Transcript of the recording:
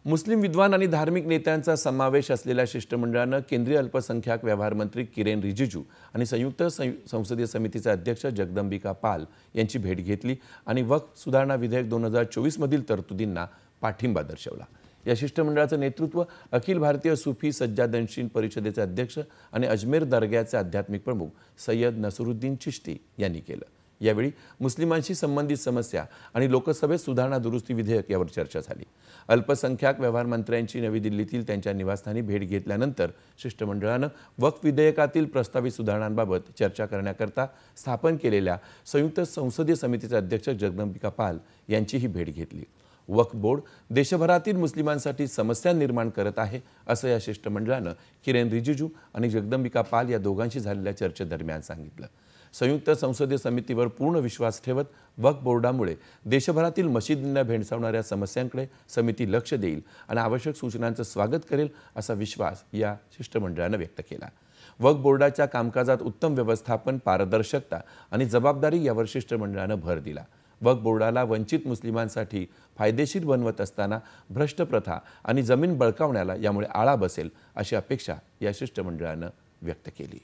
मुस्लिम विद्वान आणि धार्मिक नेत्यांचा समावेश असलेल्या शिष्टमंडळानं केंद्रीय अल्पसंख्याक व्यवहार मंत्री किरेन रिजिजू आणि संयुक्त संसदीय समितीचे अध्यक्ष जगदंबिका पाल यांची भेट घेतली आणि वक्फ सुधारणा विधेयक 2024 मधील तरतुदींना पाठिंबा दर्शवला। या शिष्टमंडळाचं नेतृत्व अखिल भारतीय सुफी सज्जादनशीन परिषदेचे अध्यक्ष आणि अजमेर दर्ग्याचे आध्यात्मिक प्रमुख सय्यद नसरुद्दीन चिश्ती यांनी केलं। यावेळी मुस्लिमांशी संबंधित समस्या आणि लोकसभेत सुधारणा दुरुस्ती विधेयक यावर चर्चा झाली। अल्पसंख्याक व्यवहार मंत्र्यांची नवी दिल्लीतील त्यांच्या निवासस्थानी भेट घेतल्यानंतर शिष्टमंडळानं वक्फ विधेयकातील प्रस्तावित सुधारणांबाबत चर्चा करण्याकरता स्थापन केलेल्या संयुक्त संसदीय समितीचे अध्यक्ष जगदंबिका पाल यांचीही भेट घेतली। वक्फ बोर्ड देशभरातील मुस्लिमांसाठी समस्या निर्माण करत आहे असं या शिष्टमंडळानं किरेन रिजिजू आणि जगदंबिका पाल या दोघांशी झालेल्या चर्चेदरम्यान सांगितलं। संयुक्त संसदीय समितीवर पूर्ण विश्वास ठेवत वक्फ बोर्डामुळे देशभरातील मशिदींना भेडसावणाऱ्या समस्यांकडे समिती लक्ष देईल आणि आवश्यक सूचनांचं स्वागत करेल असा विश्वास या शिष्टमंडळानं व्यक्त केला। वक्फ बोर्डाच्या कामकाजात उत्तम व्यवस्थापन, पारदर्शकता आणि जबाबदारी यावर शिष्टमंडळानं भर दिला। वक्फ बोर्डाला वंचित मुस्लिमांसाठी फायदेशीर बनवत असताना भ्रष्ट प्रथा आणि जमीन बळकावण्याला यामुळे आळा बसेल अशी अपेक्षा या शिष्टमंडळानं व्यक्त केली।